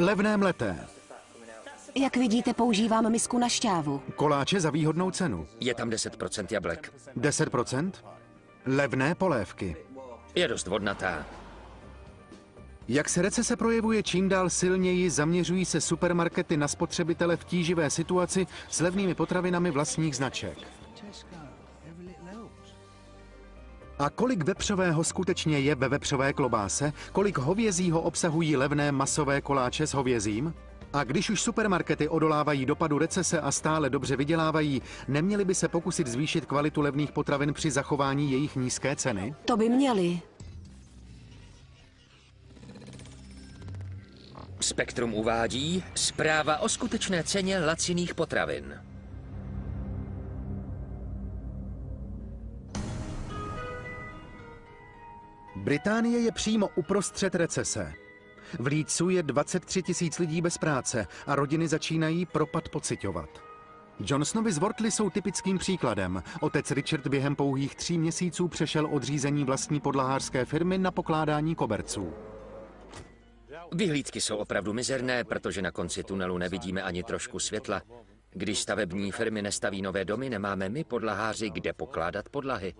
Levné mleté. Jak vidíte, používám misku na šťávu. Koláče za výhodnou cenu. Je tam 10% jablek. 10%? Levné polévky. Je dost vodnatá. Jak se recese projevuje čím dál silněji, zaměřují se supermarkety na spotřebitele v tíživé situaci s levnými potravinami vlastních značek. A kolik vepřového skutečně je ve vepřové klobáse? Kolik hovězího obsahují levné masové koláče s hovězím? A když už supermarkety odolávají dopadu recese a stále dobře vydělávají, neměli by se pokusit zvýšit kvalitu levných potravin při zachování jejich nízké ceny? To by měli. Spektrum uvádí zpráva o skutečné ceně laciných potravin. Británie je přímo uprostřed recese. V Leedsu je 23 000 lidí bez práce a rodiny začínají propad pociťovat. Johnsonovi z Wortley jsou typickým příkladem. Otec Richard během pouhých 3 měsíců přešel od řízení vlastní podlahářské firmy na pokládání koberců. Vyhlídky jsou opravdu mizerné, protože na konci tunelu nevidíme ani trošku světla. Když stavební firmy nestaví nové domy, nemáme my podlaháři kde pokládat podlahy.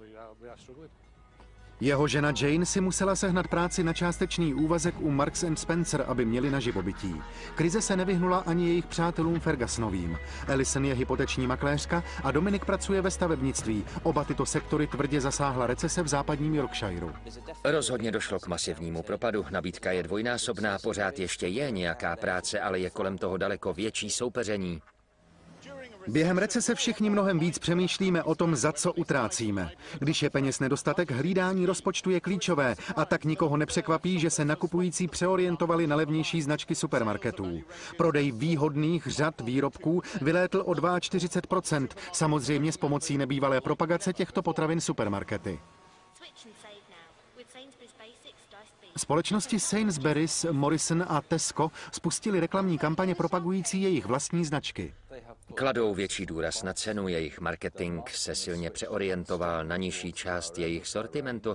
Jeho žena Jane si musela sehnat práci na částečný úvazek u Marks & Spencer, aby měli na živobytí. Krize se nevyhnula ani jejich přátelům Fergusonovým. Alison je hypoteční makléřka a Dominik pracuje ve stavebnictví. Oba tyto sektory tvrdě zasáhla recese v západním Yorkshireu. Rozhodně došlo k masivnímu propadu. Nabídka je dvojnásobná, pořád ještě je nějaká práce, ale je kolem toho daleko větší soupeření. Během recese všichni mnohem víc přemýšlíme o tom, za co utrácíme. Když je peněz nedostatek, hlídání rozpočtu je klíčové a tak nikoho nepřekvapí, že se nakupující přeorientovali na levnější značky supermarketů. Prodej výhodných řad výrobků vylétl o 42%, samozřejmě s pomocí nebývalé propagace těchto potravin supermarkety. Společnosti Sainsbury's, Morrison a Tesco spustili reklamní kampaně propagující jejich vlastní značky. Kladou větší důraz na cenu, jejich marketing se silně přeorientoval na nižší část jejich sortimentu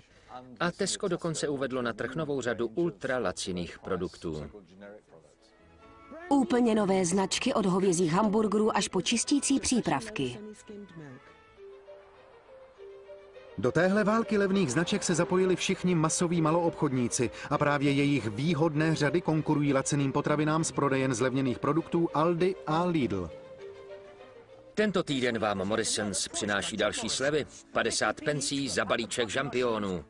a Tesco dokonce uvedlo na trh novou řadu ultralaciných produktů. Úplně nové značky od hovězích hamburgerů až po čistící přípravky. Do téhle války levných značek se zapojili všichni masoví maloobchodníci a právě jejich výhodné řady konkurují laceným potravinám z prodejen zlevněných produktů Aldi a Lidl. Tento týden vám Morrisons přináší další slevy. 50 pencí za balíček žampionů.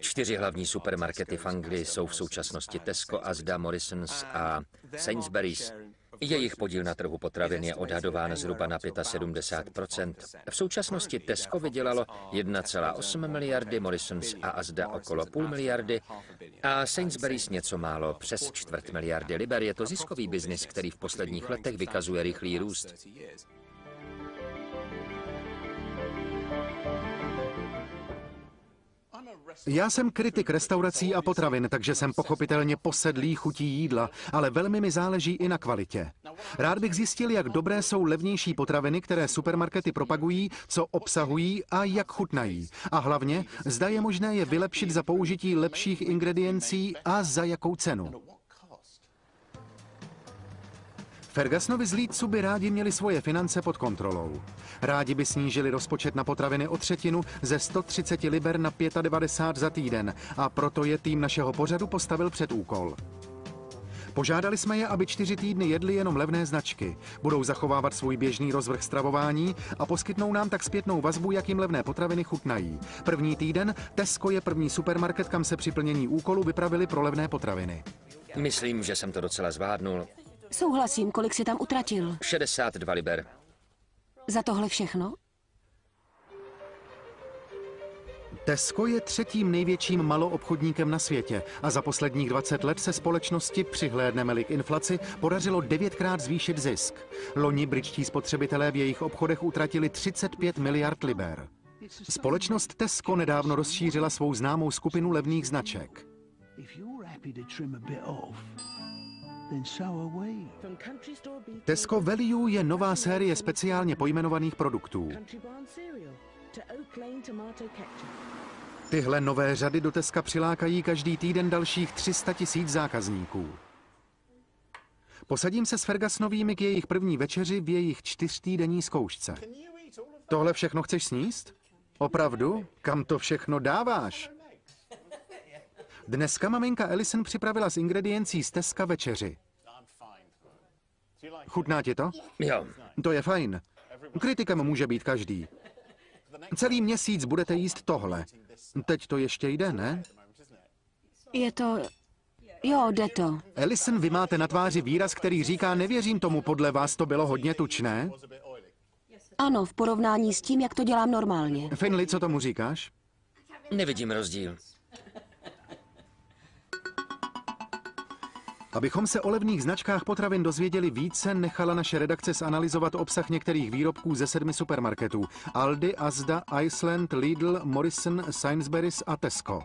4 hlavní supermarkety v Anglii jsou v současnosti Tesco, Asda, Morrisons a Sainsbury's. Jejich podíl na trhu potravin je odhadován zhruba na 75%. V současnosti Tesco vydělalo 1,8 miliardy, Morrisons a Asda okolo půl miliardy a Sainsbury's něco málo přes 1/4 miliardy liber. Je to ziskový biznis, který v posledních letech vykazuje rychlý růst. Já jsem kritik restaurací a potravin, takže jsem pochopitelně posedlý chutí jídla, ale velmi mi záleží i na kvalitě. Rád bych zjistil, jak dobré jsou levnější potraviny, které supermarkety propagují, co obsahují a jak chutnají. A hlavně, zda je možné je vylepšit za použití lepších ingrediencí a za jakou cenu. Fergusonovi z Leedsu by rádi měli svoje finance pod kontrolou. Rádi by snížili rozpočet na potraviny o 1/3 ze 130 liber na 95 za týden a proto je tým našeho pořadu postavil před úkol. Požádali jsme je, aby 4 týdny jedli jenom levné značky. Budou zachovávat svůj běžný rozvrh stravování a poskytnou nám tak zpětnou vazbu, jak jim levné potraviny chutnají. První týden Tesco je první supermarket, kam se při plnění úkolu vypravili pro levné potraviny. Myslím, že jsem to docela zvládnul. Souhlasím, kolik si tam utratil? 62 liber. Za tohle všechno? Tesco je 3. největším maloobchodníkem na světě a za posledních 20 let se společnosti, přihlédneme-li k inflaci, podařilo 9krát zvýšit zisk. Loni britští spotřebitelé v jejich obchodech utratili 35 miliard liber. Společnost Tesco nedávno rozšířila svou známou skupinu levných značek. Tesco Value je nová série speciálně pojmenovaných produktů. Tyhle nové řady do Teska přilákají každý týden dalších 300 000 zákazníků. Posadím se s Fergusonovými k jejich první večeři v jejich 4týdenní zkoušce. Tohle všechno chceš sníst? Opravdu? Kam to všechno dáváš? Dneska maminka Alison připravila z ingrediencí z Teska večeři. Chutná ti to? Jo. To je fajn. Kritikem může být každý. Celý měsíc budete jíst tohle. Teď to ještě jde, ne? Je to... Jo, jde to. Alison, vy máte na tváři výraz, který říká, nevěřím tomu, podle vás to bylo hodně tučné? Ano, v porovnání s tím, jak to dělám normálně. Finley, co tomu říkáš? Nevidím rozdíl. Abychom se o levných značkách potravin dozvěděli více, nechala naše redakce zanalyzovat obsah některých výrobků ze 7 supermarketů. Aldi, Asda, Iceland, Lidl, Morrison, Sainsbury's a Tesco.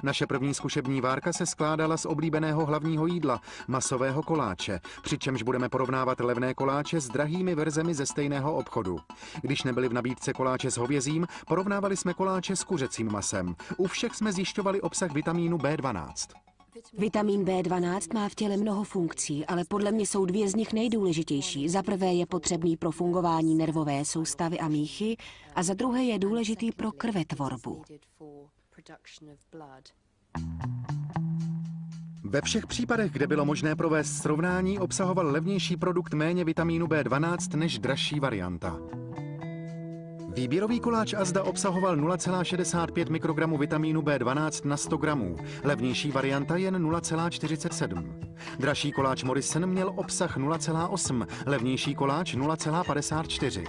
Naše první zkušební várka se skládala z oblíbeného hlavního jídla, masového koláče, přičemž budeme porovnávat levné koláče s drahými verzemi ze stejného obchodu. Když nebyly v nabídce koláče s hovězím, porovnávali jsme koláče s kuřecím masem. U všech jsme zjišťovali obsah vitamínu B12. Vitamin B12 má v těle mnoho funkcí, ale podle mě jsou 2 z nich nejdůležitější. Za prvé je potřebný pro fungování nervové soustavy a míchy a za druhé je důležitý pro krvetvorbu. Ve všech případech, kde bylo možné provést srovnání, obsahoval levnější produkt méně vitamínu B12 než dražší varianta. Výběrový koláč Asda obsahoval 0,65 mikrogramů vitamínu B12 na 100 gramů, levnější varianta jen 0,47. Dražší koláč Morrison měl obsah 0,8, levnější koláč 0,54.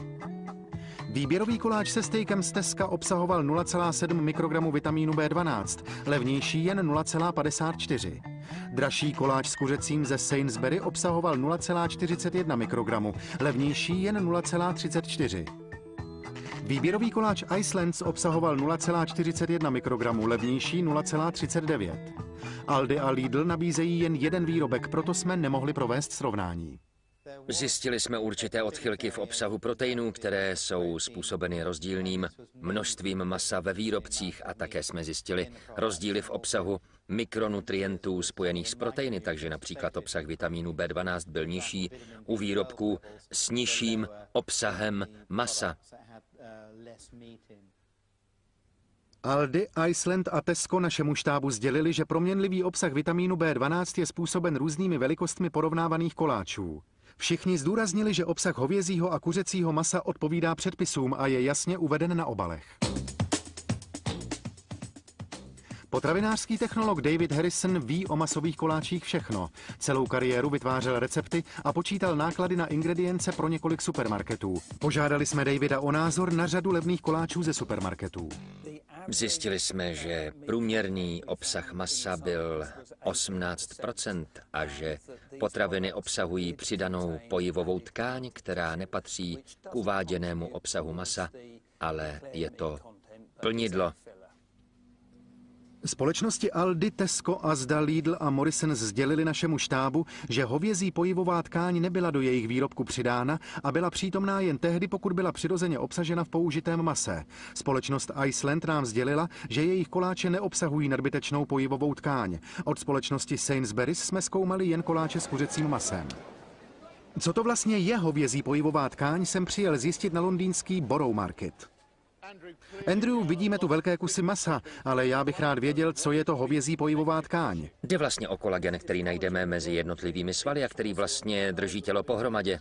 Výběrový koláč se stejkem z Teska obsahoval 0,7 mikrogramů vitamínu B12, levnější jen 0,54. Dražší koláč s kuřecím ze Sainsbury obsahoval 0,41 mikrogramů, levnější jen 0,34. Výběrový koláč Iceland obsahoval 0,41 mikrogramů, levnější 0,39. Aldi a Lidl nabízejí jen jeden výrobek, proto jsme nemohli provést srovnání. Zjistili jsme určité odchylky v obsahu proteinů, které jsou způsobeny rozdílným množstvím masa ve výrobcích a také jsme zjistili rozdíly v obsahu mikronutrientů spojených s proteiny, takže například obsah vitamínu B12 byl nižší u výrobků s nižším obsahem masa. Aldi, Iceland a Tesco našemu štábu sdělili, že proměnlivý obsah vitamínu B12 je způsoben různými velikostmi porovnávaných koláčů. Všichni zdůraznili, že obsah hovězího a kuřecího masa odpovídá předpisům a je jasně uveden na obalech. Potravinářský technolog David Harrison ví o masových koláčích všechno. Celou kariéru vytvářel recepty a počítal náklady na ingredience pro několik supermarketů. Požádali jsme Davida o názor na řadu levných koláčů ze supermarketů. Zjistili jsme, že průměrný obsah masa byl 18% a že potraviny obsahují přidanou pojivovou tkáň, která nepatří k uváděnému obsahu masa, ale je to plnidlo. Společnosti Aldi, Tesco, Asda, Lidl a Morrison sdělili našemu štábu, že hovězí pojivová tkáň nebyla do jejich výrobku přidána a byla přítomná jen tehdy, pokud byla přirozeně obsažena v použitém mase. Společnost Iceland nám sdělila, že jejich koláče neobsahují nadbytečnou pojivovou tkáň. Od společnosti Sainsbury's jsme zkoumali jen koláče s kuřecím masem. Co to vlastně je hovězí pojivová tkáň, jsem přijel zjistit na londýnský Borough Market. Andrew, vidíme tu velké kusy masa, ale já bych rád věděl, co je to hovězí pojivová tkáň. Jde vlastně o kolagen, který najdeme mezi jednotlivými svaly a který vlastně drží tělo pohromadě.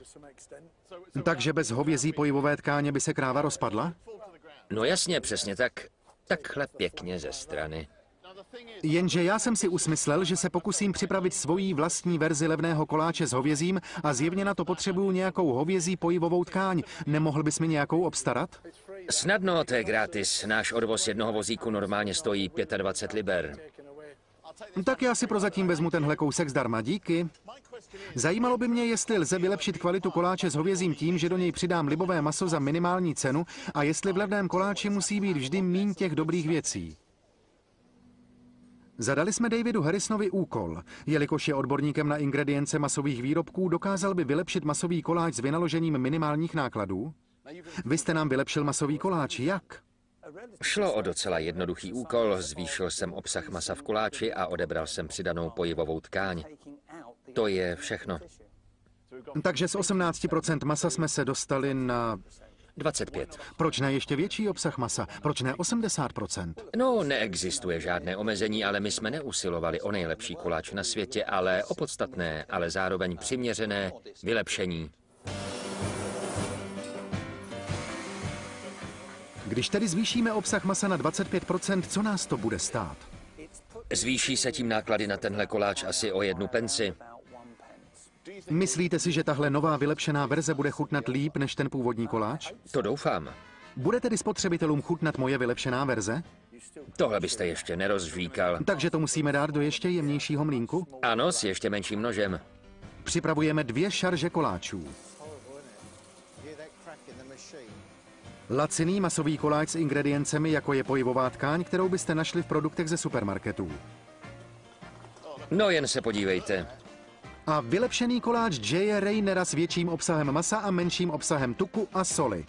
Takže bez hovězí pojivové tkáně by se kráva rozpadla? No jasně, přesně tak. Takhle pěkně ze strany. Jenže já jsem si usmyslel, že se pokusím připravit svoji vlastní verzi levného koláče s hovězím a zjevně na to potřebuju nějakou hovězí pojivovou tkáň. Nemohl bys mi nějakou obstarat? Snadno, to je gratis. Náš odvoz jednoho vozíku normálně stojí 25 liber. Tak já si prozatím vezmu tenhle kousek zdarma, díky. Zajímalo by mě, jestli lze vylepšit kvalitu koláče s hovězím tím, že do něj přidám libové maso za minimální cenu a jestli v levném koláči musí být vždy míň těch dobrých věcí. Zadali jsme Davidu Harrisonovi úkol. Jelikož je odborníkem na ingredience masových výrobků, dokázal by vylepšit masový koláč s vynaložením minimálních nákladů? Vy jste nám vylepšil masový koláč, jak? Šlo o docela jednoduchý úkol, zvýšil jsem obsah masa v koláči a odebral jsem přidanou pojivovou tkáň. To je všechno. Takže z 18% masa jsme se dostali na... 25. Proč ne ještě větší obsah masa? Proč ne 80%? No, neexistuje žádné omezení, ale my jsme neusilovali o nejlepší koláč na světě, ale o podstatné, ale zároveň přiměřené vylepšení. Když tedy zvýšíme obsah masa na 25%, co nás to bude stát? Zvýší se tím náklady na tenhle koláč asi o 1 penci. Myslíte si, že tahle nová vylepšená verze bude chutnat líp než ten původní koláč? To doufám. Bude tedy spotřebitelům chutnat moje vylepšená verze? Tohle byste ještě nerozžvíkal. Takže to musíme dát do ještě jemnějšího mlýnku? Ano, s ještě menším nožem. Připravujeme 2 šarže koláčů. Laciný masový koláč s ingrediencemi, jako je pojivová tkáň, kterou byste našli v produktech ze supermarketů. No jen se podívejte. A vylepšený koláč J. Rainera s větším obsahem masa a menším obsahem tuku a soli.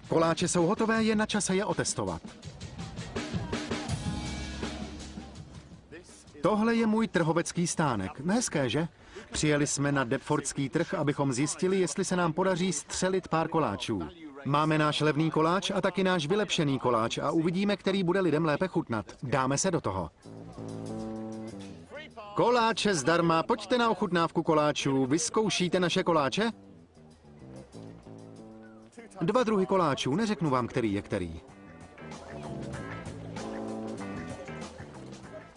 Koláče jsou hotové, je na čase je otestovat. Tohle je můj trhovecký stánek. Hezké, že? Přijeli jsme na Deptfordský trh, abychom zjistili, jestli se nám podaří střelit pár koláčů. Máme náš levný koláč a taky náš vylepšený koláč a uvidíme, který bude lidem lépe chutnat. Dáme se do toho. Koláče zdarma, pojďte na ochutnávku koláčů. Vyzkoušíte naše koláče? 2 druhy koláčů, neřeknu vám, který je který.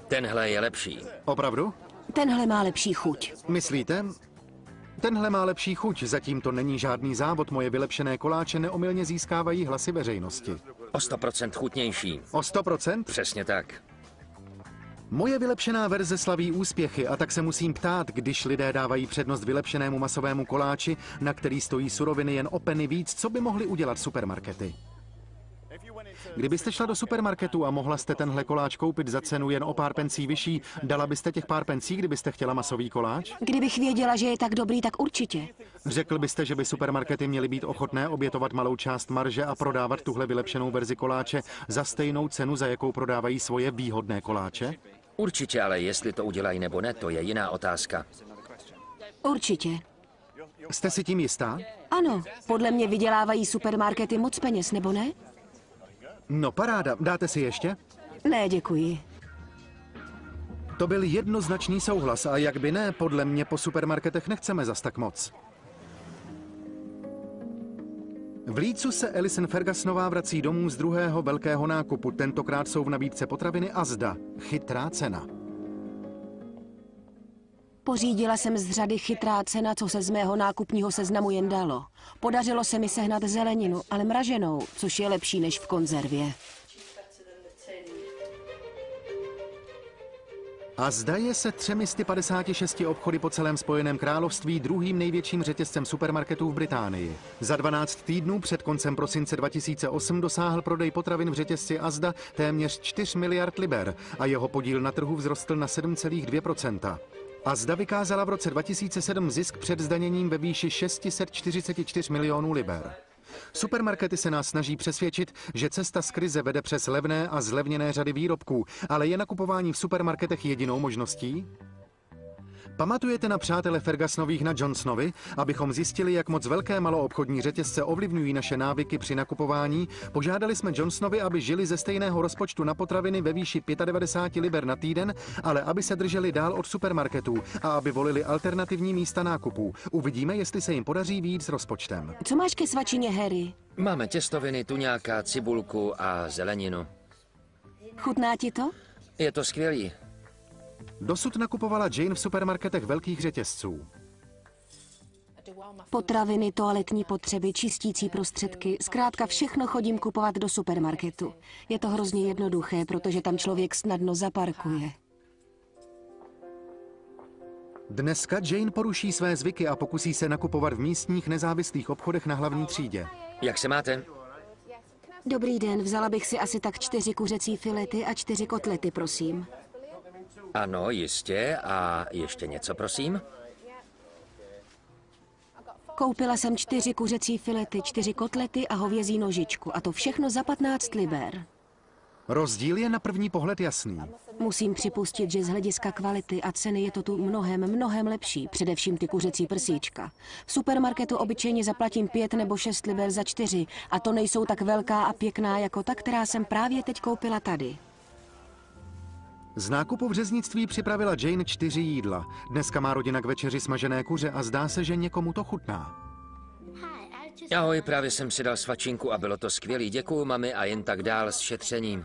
Tenhle je lepší. Opravdu? Tenhle má lepší chuť. Myslíte? Tenhle má lepší chuť, zatím to není žádný závod, moje vylepšené koláče neomylně získávají hlasy veřejnosti. O 100% chutnější. O 100%? Přesně tak. Moje vylepšená verze slaví úspěchy a tak se musím ptát, když lidé dávají přednost vylepšenému masovému koláči, na který stojí suroviny jen o penny víc, co by mohly udělat supermarkety. Kdybyste šla do supermarketu a mohla jste tenhle koláč koupit za cenu jen o pár pencí vyšší, dala byste těch pár pencí, kdybyste chtěla masový koláč? Kdybych věděla, že je tak dobrý, tak určitě. Řekl byste, že by supermarkety měly být ochotné obětovat malou část marže a prodávat tuhle vylepšenou verzi koláče za stejnou cenu, za jakou prodávají svoje výhodné koláče? Určitě, ale jestli to udělají nebo ne, to je jiná otázka. Určitě. Jste si tím jistá? Ano, podle mě vydělávají supermarkety moc peněz, nebo ne? No paráda, dáte si ještě? Ne, děkuji. To byl jednoznačný souhlas a jak by ne, podle mě po supermarketech nechceme zas tak moc. V Leedsu se Alison Fergusonová vrací domů z druhého velkého nákupu. Tentokrát jsou v nabídce potraviny Asda. Chytrá cena. Pořídila jsem z řady chytrá cena, co se z mého nákupního seznamu jen dalo. Podařilo se mi sehnat zeleninu, ale mraženou, což je lepší než v konzervě. Asda je se 356 obchody po celém Spojeném království druhým největším řetězcem supermarketů v Británii. Za 12 týdnů před koncem prosince 2008 dosáhl prodej potravin v řetězci Asda téměř 4 miliard liber a jeho podíl na trhu vzrostl na 7,2%. Asda vykázala v roce 2007 zisk před zdaněním ve výši 644 milionů liber. Supermarkety se nás snaží přesvědčit, že cesta z krize vede přes levné a zlevněné řady výrobků, ale je nakupování v supermarketech jedinou možností? Pamatujete na přátele Fergusonových na Johnsonovi? Abychom zjistili, jak moc velké maloobchodní řetězce ovlivňují naše návyky při nakupování, požádali jsme Johnsonovi, aby žili ze stejného rozpočtu na potraviny ve výši 95 liber na týden, ale aby se drželi dál od supermarketů a aby volili alternativní místa nákupů. Uvidíme, jestli se jim podaří vyjít s rozpočtem. Co máš ke svačině, Harry? Máme těstoviny, tuňáka, cibulku a zeleninu. Chutná ti to? Je to skvělý. Dosud nakupovala Jane v supermarketech velkých řetězců. Potraviny, toaletní potřeby, čistící prostředky, zkrátka všechno chodím kupovat do supermarketu. Je to hrozně jednoduché, protože tam člověk snadno zaparkuje. Dneska Jane poruší své zvyky a pokusí se nakupovat v místních nezávislých obchodech na hlavní třídě. Jak se máte? Dobrý den, vzala bych si asi tak 4 kuřecí filety a 4 kotlety, prosím. Ano, jistě. A ještě něco, prosím? Koupila jsem 4 kuřecí filety, 4 kotlety a hovězí nožičku. A to všechno za 15 liber. Rozdíl je na první pohled jasný. Musím připustit, že z hlediska kvality a ceny je to tu mnohem lepší, především ty kuřecí prsíčka. V supermarketu obyčejně zaplatím 5 nebo 6 liber za 4 a to nejsou tak velká a pěkná jako ta, která jsem právě teď koupila tady. Z nákupu v řeznictví připravila Jane 4 jídla. Dneska má rodina k večeři smažené kuře a zdá se, že někomu to chutná. Ahoj, právě jsem si dal svačinku a bylo to skvělý. Děkuju, mami, a jen tak dál s šetřením.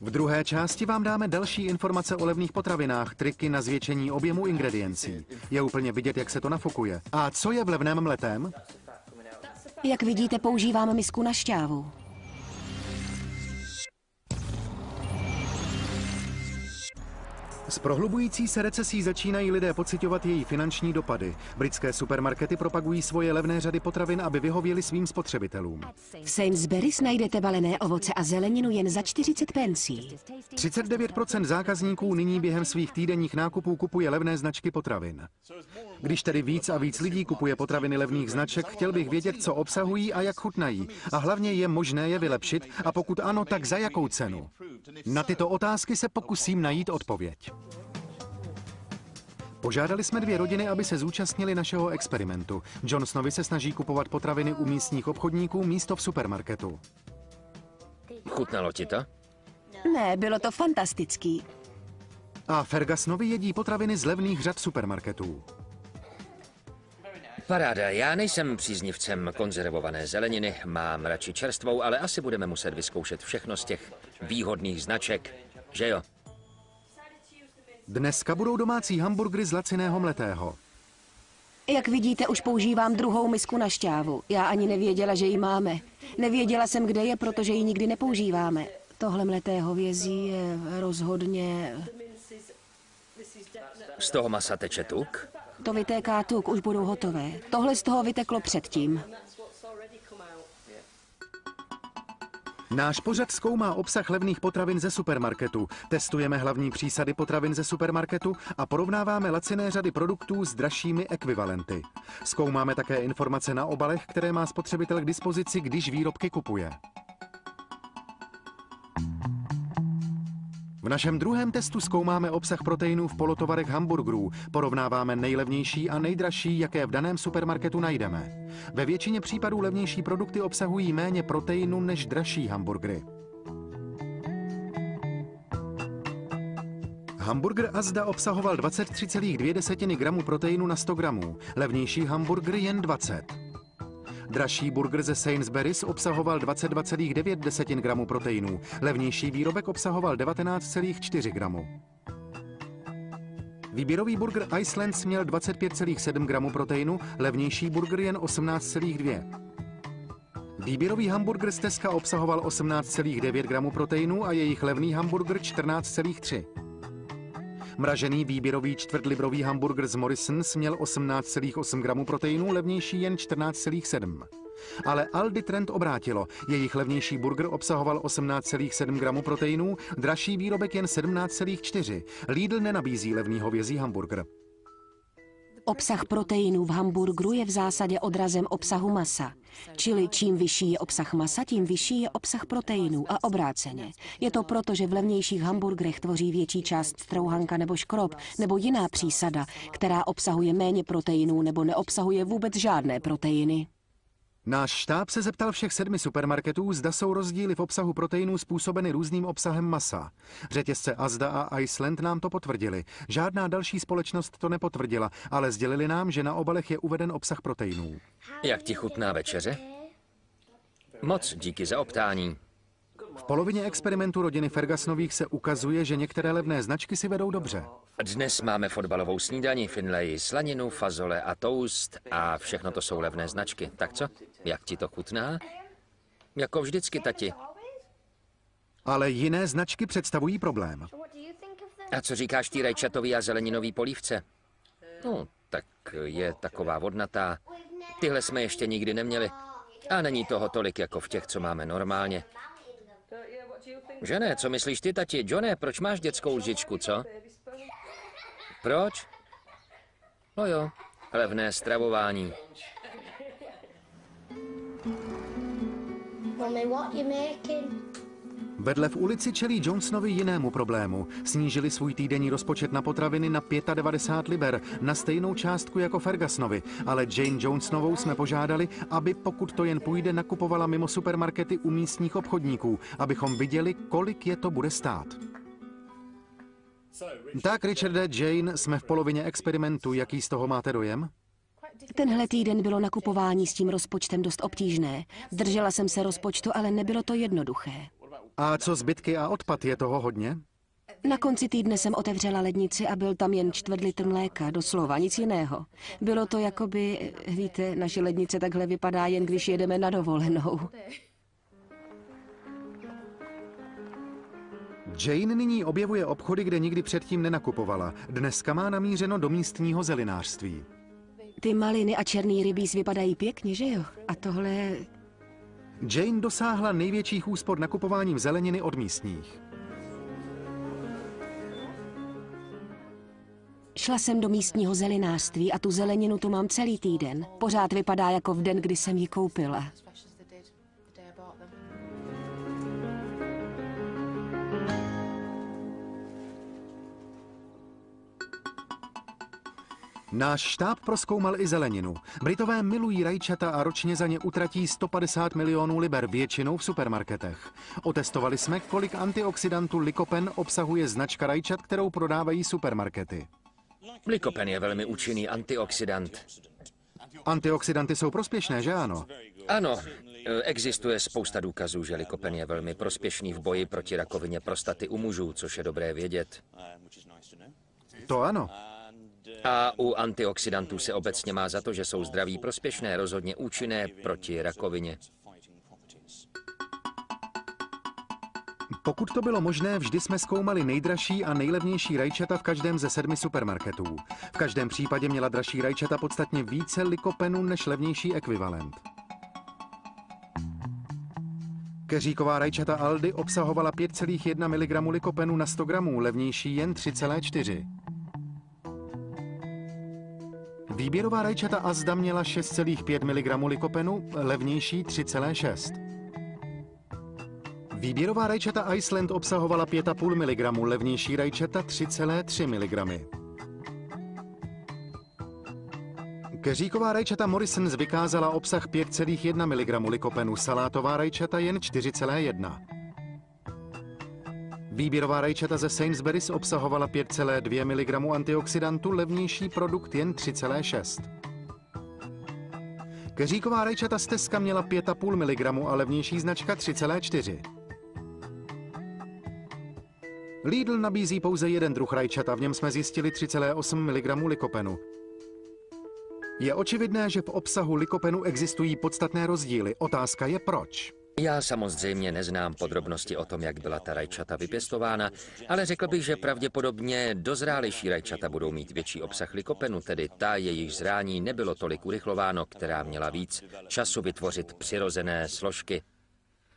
V druhé části vám dáme další informace o levných potravinách, triky na zvětšení objemu ingrediencí. Je úplně vidět, jak se to nafukuje. A co je v levném mletém? Jak vidíte, používám misku na šťávu. S prohlubující se recesí začínají lidé pociťovat její finanční dopady. Britské supermarkety propagují svoje levné řady potravin, aby vyhověly svým spotřebitelům. V Sainsbury's najdete balené ovoce a zeleninu jen za 40 pencí. 39% zákazníků nyní během svých týdenních nákupů kupuje levné značky potravin. Když tedy víc a víc lidí kupuje potraviny levných značek, chtěl bych vědět, co obsahují a jak chutnají. A hlavně je možné je vylepšit, a pokud ano, tak za jakou cenu? Na tyto otázky se pokusím najít odpověď. Požádali jsme 2 rodiny, aby se zúčastnili našeho experimentu. Johnsonovi se snaží kupovat potraviny u místních obchodníků místo v supermarketu. Chutnalo ti to? Ne, bylo to fantastický. A Fergusonovi jedí potraviny z levných řad supermarketů. Paráda, já nejsem příznivcem konzervované zeleniny, mám radši čerstvou, ale asi budeme muset vyzkoušet všechno z těch výhodných značek, že jo? Dneska budou domácí hamburgery z laciného mletého. Jak vidíte, už používám druhou misku na šťávu. Já ani nevěděla, že ji máme. Nevěděla jsem, kde je, protože ji nikdy nepoužíváme. Tohle mleté hovězí je rozhodně... Z toho masa teče tuk? To vytéká tuk, už budou hotové. Tohle z toho vyteklo předtím. Náš pořad zkoumá obsah levných potravin ze supermarketu. Testujeme hlavní přísady potravin ze supermarketu a porovnáváme laciné řady produktů s dražšími ekvivalenty. Zkoumáme také informace na obalech, které má spotřebitel k dispozici, když výrobky kupuje. V našem druhém testu zkoumáme obsah proteinů v polotovarech hamburgerů, porovnáváme nejlevnější a nejdražší, jaké v daném supermarketu najdeme. Ve většině případů levnější produkty obsahují méně proteinu než dražší hamburgery. Hamburger Asda obsahoval 23,2 gramu proteinu na 100 gramů, levnější hamburger jen 20. Dražší burger ze Sainsbury's obsahoval 22,9 gramu proteinu, levnější výrobek obsahoval 19,4 gramu. Výběrový burger Icelands měl 25,7 gramu proteinu, levnější burger jen 18,2. Výběrový hamburger z Teska obsahoval 18,9 gramu proteinu a jejich levný hamburger 14,3. Mražený výběrový čtvrtlibrový hamburger z Morrisons měl 18,8 gramů proteinu, levnější jen 14,7. Ale Aldi trend obrátilo. Jejich levnější burger obsahoval 18,7 gramů proteinu, dražší výrobek jen 17,4. Lidl nenabízí levný hovězí hamburger. Obsah proteinů v hamburgeru je v zásadě odrazem obsahu masa. Čili čím vyšší je obsah masa, tím vyšší je obsah proteinů a obráceně. Je to proto, že v levnějších hamburgerech tvoří větší část strouhanka nebo škrob nebo jiná přísada, která obsahuje méně proteinů nebo neobsahuje vůbec žádné proteiny. Náš štáb se zeptal všech 7 supermarketů, zda jsou rozdíly v obsahu proteinů způsobeny různým obsahem masa. Řetězce Asda a Iceland nám to potvrdili. Žádná další společnost to nepotvrdila, ale sdělili nám, že na obalech je uveden obsah proteinů. Jak ti chutná večeře? Moc díky za optání. V polovině experimentu rodiny Fergusonových se ukazuje, že některé levné značky si vedou dobře. Dnes máme fotbalovou snídani, Finlay, slaninu, fazole a toast a všechno to jsou levné značky. Tak co? Jak ti to chutná? Jako vždycky, tati. Ale jiné značky představují problém. A co říkáš ty rajčatový a zeleninový polívce? No, tak je taková vodnatá. Tyhle jsme ještě nikdy neměli. A není toho tolik jako v těch, co máme normálně. Že ne, co myslíš ty, tati? Johne, proč máš dětskou lžičku, co? Proč? No jo, levné stravování. Mummy, what you making? Vedle v ulici čelí Johnsonovi jinému problému. Snížili svůj týdenní rozpočet na potraviny na 95 liber, na stejnou částku jako Fergusonovi, ale Jane Johnsonovou jsme požádali, aby pokud to jen půjde, nakupovala mimo supermarkety u místních obchodníků, abychom viděli, kolik je to bude stát. Tak, Richarde, Jane, jsme v polovině experimentu. Jaký z toho máte dojem? Tenhle týden bylo nakupování s tím rozpočtem dost obtížné. Držela jsem se rozpočtu, ale nebylo to jednoduché. A co zbytky a odpad, je toho hodně? Na konci týdne jsem otevřela lednici a byl tam jen 1/4 litr mléka, doslova nic jiného. Bylo to jakoby, víte, naše lednice takhle vypadá jen když jedeme na dovolenou. Jane nyní objevuje obchody, kde nikdy předtím nenakupovala. Dneska má namířeno do místního zelinářství. Ty maliny a černý rybíz vypadají pěkně, že jo? A tohle... Jane dosáhla největších úspor nakupováním zeleniny od místních. Šla jsem do místního zelinářství a tu zeleninu tu mám celý týden. Pořád vypadá jako v den, kdy jsem ji koupila. Náš štáb prozkoumal i zeleninu. Britové milují rajčata a ročně za ně utratí 150 milionů liber, většinou v supermarketech. Otestovali jsme, kolik antioxidantu Lycopen obsahuje značka rajčat, kterou prodávají supermarkety. Lycopen je velmi účinný antioxidant. Antioxidanty jsou prospěšné, že ano? Ano, existuje spousta důkazů, že Lycopen je velmi prospěšný v boji proti rakovině prostaty u mužů, což je dobré vědět. To ano. A u antioxidantů se obecně má za to, že jsou zdraví prospěšné, rozhodně účinné proti rakovině. Pokud to bylo možné, vždy jsme zkoumali nejdražší a nejlevnější rajčata v každém ze 7 supermarketů. V každém případě měla dražší rajčata podstatně více Lycopenu než levnější ekvivalent. Keříková rajčata Aldi obsahovala 5,1 mg Lycopenu na 100 gramů, levnější jen 3,4. Výběrová rajčata Asda měla 6,5 mg Lycopenu, levnější 3,6. Výběrová rajčata Iceland obsahovala 5,5 mg, levnější rajčata 3,3 mg. Keříková rajčata Morrisons vykázala obsah 5,1 mg Lycopenu, salátová rajčata jen 4,1. Výběrová rajčata ze Sainsbury's obsahovala 5,2 mg antioxidantu, levnější produkt jen 3,6. Keříková rajčata z Teska měla 5,5 mg a levnější značka 3,4. Lidl nabízí pouze jeden druh rajčata, v něm jsme zjistili 3,8 mg Lycopenu. Je očividné, že v obsahu Lycopenu existují podstatné rozdíly. Otázka je proč. Já samozřejmě neznám podrobnosti o tom, jak byla ta rajčata vypěstována, ale řekl bych, že pravděpodobně dozrálejší rajčata budou mít větší obsah Lycopenu, tedy ta, jejíž zrání nebylo tolik urychlováno, která měla víc času vytvořit přirozené složky.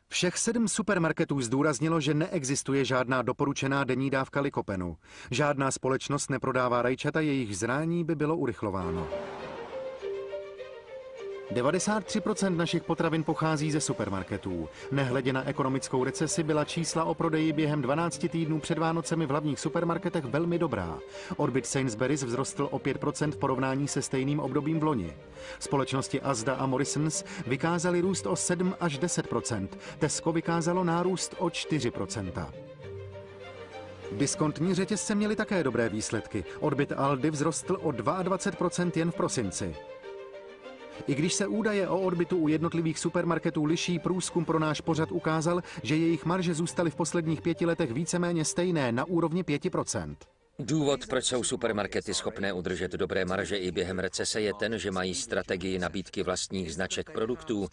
Všech 7 supermarketů zdůraznilo, že neexistuje žádná doporučená denní dávka Lycopenu. Žádná společnost neprodává rajčata, jejich zrání by bylo urychlováno. 93% našich potravin pochází ze supermarketů. Nehledě na ekonomickou recesi byla čísla o prodeji během 12 týdnů před Vánocemi v hlavních supermarketech velmi dobrá. Odbyt Sainsbury's vzrostl o 5% v porovnání se stejným obdobím v loni. Společnosti Asda a Morrisons vykázaly růst o 7 až 10%. Tesco vykázalo nárůst o 4%. Diskontní řetězce měly také dobré výsledky. Odbyt Aldi vzrostl o 22% jen v prosinci. I když se údaje o odbytu u jednotlivých supermarketů liší, průzkum pro náš pořad ukázal, že jejich marže zůstaly v posledních 5 letech víceméně stejné, na úrovni 5%. Důvod, proč jsou supermarkety schopné udržet dobré marže i během recese, je ten, že mají strategii nabídky vlastních značek produktů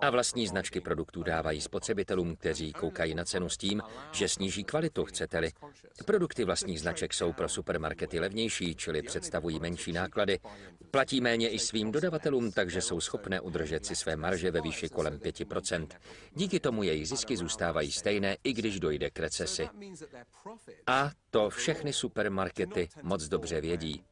a vlastní značky produktů dávají spotřebitelům, kteří koukají na cenu s tím, že sníží kvalitu, chcete-li. Produkty vlastních značek jsou pro supermarkety levnější, čili představují menší náklady, platí méně i svým dodavatelům, takže jsou schopné udržet si své marže ve výši kolem 5%. Díky tomu jejich zisky zůstávají stejné, i když dojde k recesi. A to všechny supermarkety moc dobře vědí.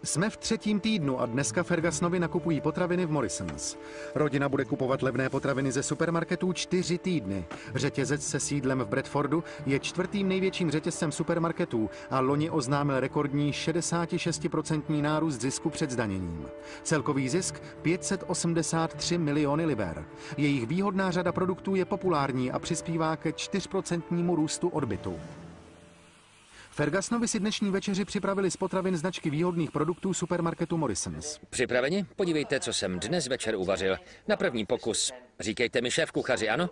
Jsme v 3. týdnu a dneska Fergusonovi nakupují potraviny v Morrisons. Rodina bude kupovat levné potraviny ze supermarketů 4 týdny. Řetězec se sídlem v Bradfordu je 4. největším řetězcem supermarketů a loni oznámil rekordní 66% nárůst zisku před zdaněním. Celkový zisk 583 miliony liber. Jejich výhodná řada produktů je populární a přispívá ke 4% růstu odbytu. Fergusonovi si dnešní večeři připravili z potravin značky výhodných produktů supermarketu Morrisons. Připraveni? Podívejte, co jsem dnes večer uvařil. Na první pokus. Říkejte mi, šéf kuchaři, ano?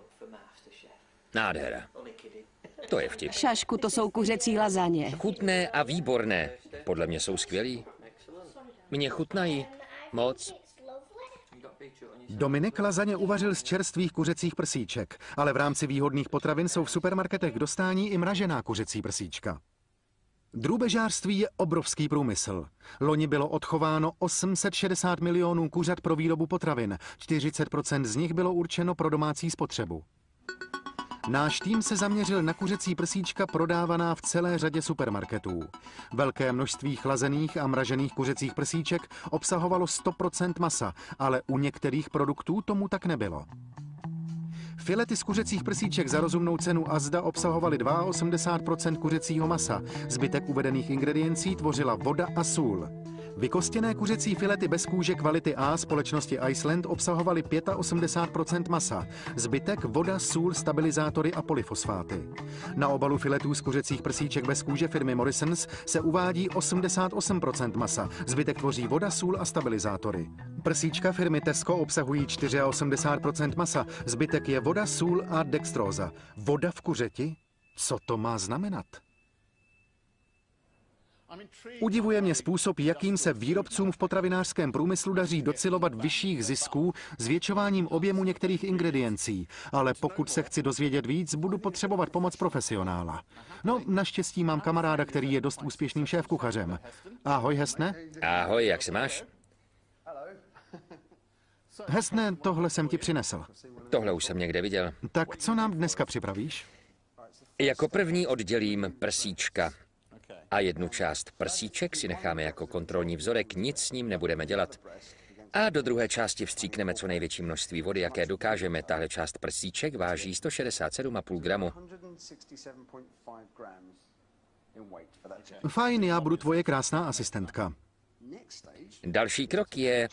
Nádhera. To je vtip. Šašku, to jsou kuřecí lazaně. Chutné a výborné. Podle mě jsou skvělí. Mně chutnají. Moc. Dominik lazaně uvařil z čerstvých kuřecích prsíček, ale v rámci výhodných potravin jsou v supermarketech k dostání i mražená kuřecí prsíčka. Drůbežářství je obrovský průmysl. Loni bylo odchováno 860 milionů kuřat pro výrobu potravin. 40% z nich bylo určeno pro domácí spotřebu. Náš tým se zaměřil na kuřecí prsíčka prodávaná v celé řadě supermarketů. Velké množství chlazených a mražených kuřecích prsíček obsahovalo 100% masa, ale u některých produktů tomu tak nebylo. Filety z kuřecích prsíček za rozumnou cenu azda obsahovaly 82% kuřecího masa. Zbytek uvedených ingrediencí tvořila voda a sůl. Vykostěné kuřecí filety bez kůže kvality A společnosti Iceland obsahovaly 85% masa. Zbytek voda, sůl, stabilizátory a polyfosfáty. Na obalu filetů z kuřecích prsíček bez kůže firmy Morrisons se uvádí 88% masa. Zbytek tvoří voda, sůl a stabilizátory. Prsíčka firmy Tesco obsahují 84% masa. Zbytek je voda, sůl a dextróza. Voda v kuřeti? Co to má znamenat? Udivuje mě způsob, jakým se výrobcům v potravinářském průmyslu daří docilovat vyšších zisků zvětšováním objemu některých ingrediencí. Ale pokud se chci dozvědět víc, budu potřebovat pomoc profesionála. No, naštěstí mám kamaráda, který je dost úspěšným šéfkuchařem. Ahoj, Hestne. Ahoj, jak se máš? Hestne, tohle jsem ti přinesl. Tohle už jsem někde viděl. Tak co nám dneska připravíš? Jako první oddělím prsíčka. A jednu část prsíček si necháme jako kontrolní vzorek, nic s ním nebudeme dělat. A do druhé části vstříkneme co největší množství vody, jaké dokážeme. Tahle část prsíček váží 167,5 gramu. Fajn, já budu tvoje krásná asistentka. Další krok je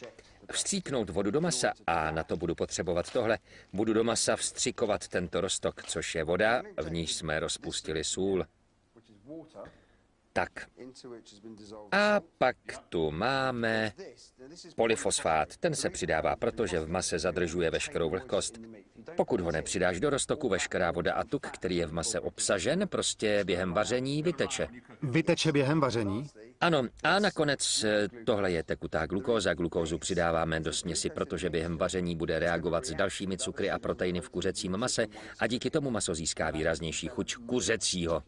vstříknout vodu do masa a na to budu potřebovat tohle. Budu do masa vstřikovat tento roztok, což je voda, v níž jsme rozpustili sůl. Tak. A pak tu máme polyfosfát. Ten se přidává, protože v mase zadržuje veškerou vlhkost. Pokud ho nepřidáš do roztoku, veškerá voda a tuk, který je v mase obsažen, prostě během vaření vyteče. Vyteče během vaření? Ano, a nakonec tohle je tekutá glukóza. Glukózu přidáváme do směsi, protože během vaření bude reagovat s dalšími cukry a proteiny v kuřecím mase a díky tomu maso získá výraznější chuť kuřecího.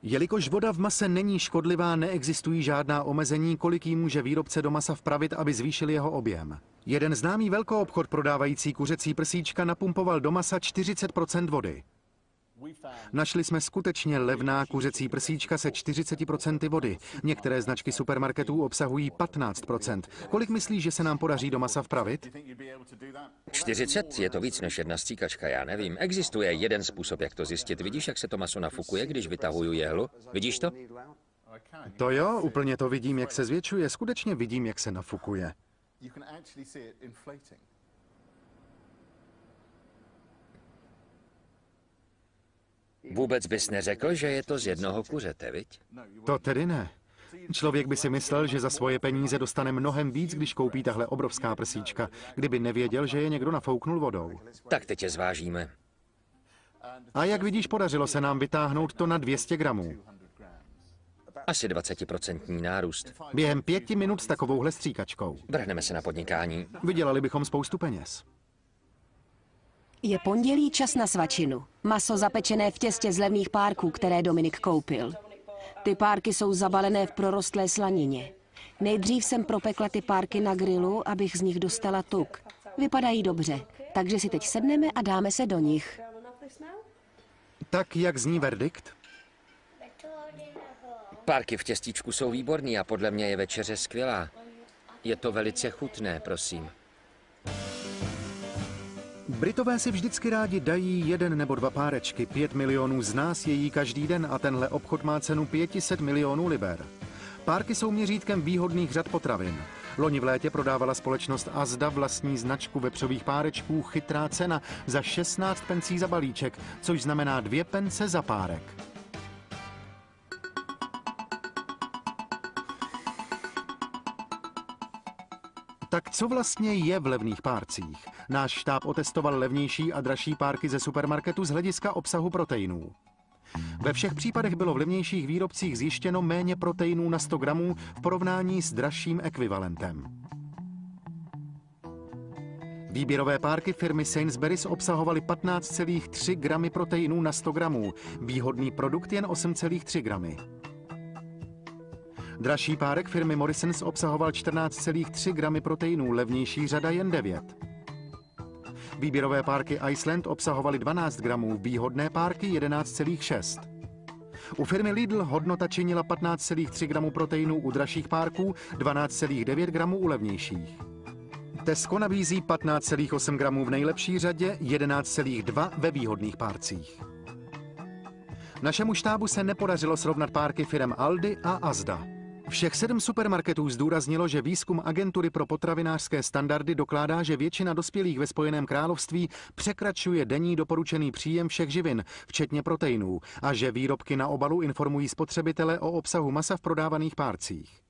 Jelikož voda v mase není škodlivá, neexistují žádná omezení, kolik jí může výrobce do masa vpravit, aby zvýšil jeho objem. Jeden známý velkoobchod prodávající kuřecí prsíčka napumpoval do masa 40% vody. Našli jsme skutečně levná kuřecí prsíčka se 40% vody. Některé značky supermarketů obsahují 15%. Kolik myslíš, že se nám podaří do masa vpravit? 40? Je to víc než jedna stříkačka, já nevím. Existuje jeden způsob, jak to zjistit. Vidíš, jak se to maso nafukuje, když vytahuju jehlu? Vidíš to? To jo, úplně to vidím, jak se zvětšuje. Skutečně vidím, jak se nafukuje. Vůbec bys neřekl, že je to z jednoho kuřete, viď? To tedy ne. Člověk by si myslel, že za svoje peníze dostane mnohem víc, když koupí tahle obrovská prsíčka, kdyby nevěděl, že je někdo nafouknul vodou. Tak teď je zvážíme. A jak vidíš, podařilo se nám vytáhnout to na 200 gramů. Asi 20% nárůst. Během 5 minut s takovouhle stříkačkou. Vrhneme se na podnikání. Vydělali bychom spoustu peněz. Je pondělí, čas na svačinu. Maso zapečené v těstě z levných párků, které Dominik koupil. Ty párky jsou zabalené v prorostlé slanině. Nejdřív jsem propekla ty párky na grilu, abych z nich dostala tuk. Vypadají dobře, takže si teď sedneme a dáme se do nich. Tak jak zní verdikt? Párky v těstíčku jsou výborný a podle mě je večeře skvělá. Je to velice chutné, prosím. Britové si vždycky rádi dají 1 nebo 2 párečky. 5 milionů z nás je jí každý den a tenhle obchod má cenu 500 milionů liber. Párky jsou měřítkem výhodných řad potravin. Loni v létě prodávala společnost Asda vlastní značku vepřových párečků Chytrá cena za 16 pencí za balíček, což znamená 2 pence za párek. Tak co vlastně je v levných párcích? Náš štáb otestoval levnější a dražší párky ze supermarketu z hlediska obsahu proteinů. Ve všech případech bylo v levnějších výrobcích zjištěno méně proteinů na 100 gramů v porovnání s dražším ekvivalentem. Výběrové párky firmy Sainsbury's obsahovaly 15,3 gramy proteinů na 100 gramů, výhodný produkt jen 8,3 gramy. Dražší párek firmy Morrisons obsahoval 14,3 gramy proteinů, levnější řada jen 9. Výběrové párky Iceland obsahovaly 12 gramů, výhodné párky 11,6. U firmy Lidl hodnota činila 15,3 gramů proteinů u dražších párků, 12,9 gramů u levnějších. Tesco nabízí 15,8 gramů v nejlepší řadě, 11,2 ve výhodných párcích. Našemu štábu se nepodařilo srovnat párky firem Aldi a Asda. Všech 7 supermarketů zdůraznilo, že výzkum agentury pro potravinářské standardy dokládá, že většina dospělých ve Spojeném království překračuje denní doporučený příjem všech živin, včetně proteinů, a že výrobky na obalu informují spotřebitele o obsahu masa v prodávaných párcích.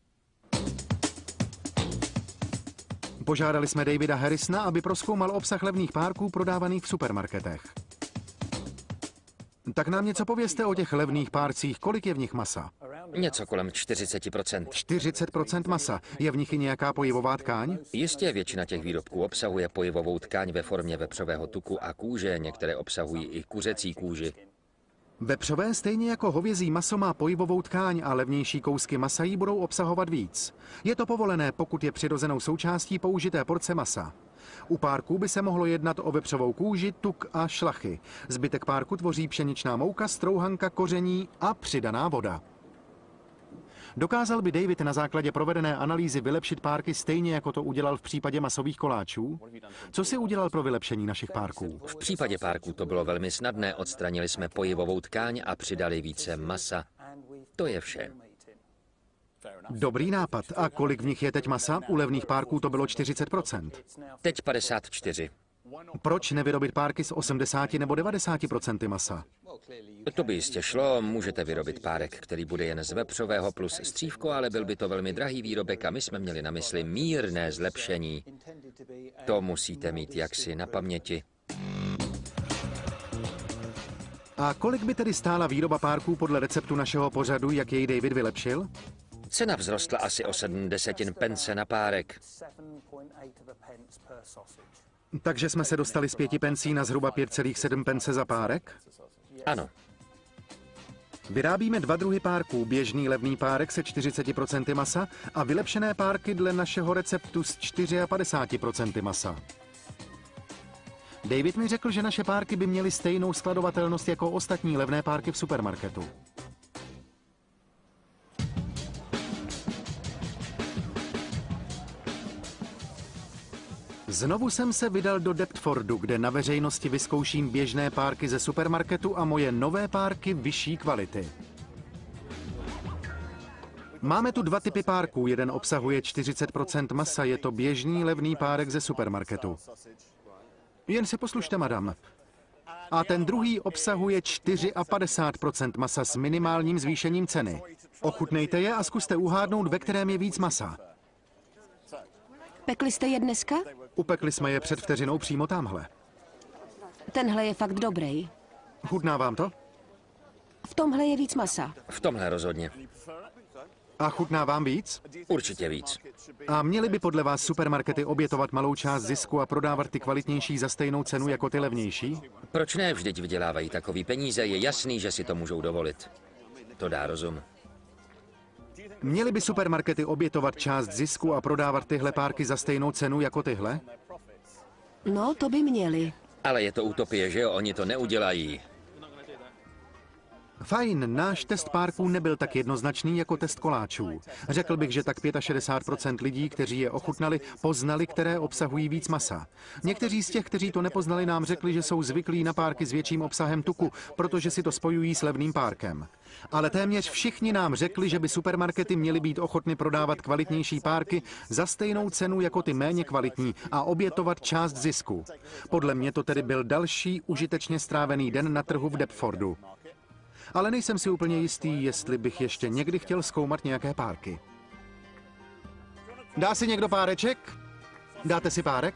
Požádali jsme Davida Harrisona, aby prozkoumal obsah levných párků prodávaných v supermarketech. Tak nám něco povězte o těch levných párcích, kolik je v nich masa? Něco kolem 40%. 40% masa. Je v nich i nějaká pojivová tkáň? Jistě většina těch výrobků obsahuje pojivovou tkáň ve formě vepřového tuku a kůže, některé obsahují i kuřecí kůži. Vepřové stejně jako hovězí maso má pojivovou tkáň a levnější kousky masa jí budou obsahovat víc. Je to povolené, pokud je přirozenou součástí použité porce masa. U párků by se mohlo jednat o vepřovou kůži, tuk a šlachy. Zbytek párku tvoří pšeničná mouka, strouhanka, koření a přidaná voda. Dokázal by David na základě provedené analýzy vylepšit párky stejně, jako to udělal v případě masových koláčů? Co si udělal pro vylepšení našich párků? V případě párků to bylo velmi snadné, odstranili jsme pojivovou tkáň a přidali více masa. To je vše. Dobrý nápad. A kolik v nich je teď masa? U levných párků to bylo 40%. Teď 54. Proč nevyrobit párky s 80 nebo 90% masa? To by jistě šlo, můžete vyrobit párek, který bude jen z vepřového plus střívko, ale byl by to velmi drahý výrobek a my jsme měli na mysli mírné zlepšení. To musíte mít jaksi na paměti. A kolik by tedy stála výroba párků podle receptu našeho pořadu, jak jej David vylepšil? Cena vzrostla asi o 70 pence na párek. Takže jsme se dostali z 5 pencí na zhruba 5,7 pence za párek? Ano. Vyrábíme 2 druhy párků, běžný levný párek se 40% masa a vylepšené párky dle našeho receptu s 54% masa. David mi řekl, že naše párky by měly stejnou skladovatelnost jako ostatní levné párky v supermarketu. Znovu jsem se vydal do Deptfordu, kde na veřejnosti vyzkouším běžné párky ze supermarketu a moje nové párky vyšší kvality. Máme tu 2 typy párků, jeden obsahuje 40% masa, je to běžný levný párek ze supermarketu. Jen si poslušte, madam. A ten druhý obsahuje 54% masa s minimálním zvýšením ceny. Ochutnejte je a zkuste uhádnout, ve kterém je víc masa. Pekli jste je dneska? Upekli jsme je před vteřinou přímo tamhle. Tenhle je fakt dobrý. Chutná vám to? V tomhle je víc masa. V tomhle rozhodně. A chutná vám víc? Určitě víc. A měly by podle vás supermarkety obětovat malou část zisku a prodávat ty kvalitnější za stejnou cenu jako ty levnější? Proč ne? Vždyť vydělávají takový peníze, je jasný, že si to můžou dovolit. To dá rozum. Měly by supermarkety obětovat část zisku a prodávat tyhle párky za stejnou cenu jako tyhle? No, to by měli. Ale je to utopie, že jo? Oni to neudělají. Fajn, náš test párků nebyl tak jednoznačný jako test koláčů. Řekl bych, že tak 65% lidí, kteří je ochutnali, poznali, které obsahují víc masa. Někteří z těch, kteří to nepoznali, nám řekli, že jsou zvyklí na párky s větším obsahem tuku, protože si to spojují s levným párkem. Ale téměř všichni nám řekli, že by supermarkety měly být ochotny prodávat kvalitnější párky za stejnou cenu jako ty méně kvalitní a obětovat část zisku. Podle mě to tedy byl další užitečně strávený den na trhu v Deptfordu. Ale nejsem si úplně jistý, jestli bych ještě někdy chtěl zkoumat nějaké párky. Dá si někdo páreček? Dáte si párek?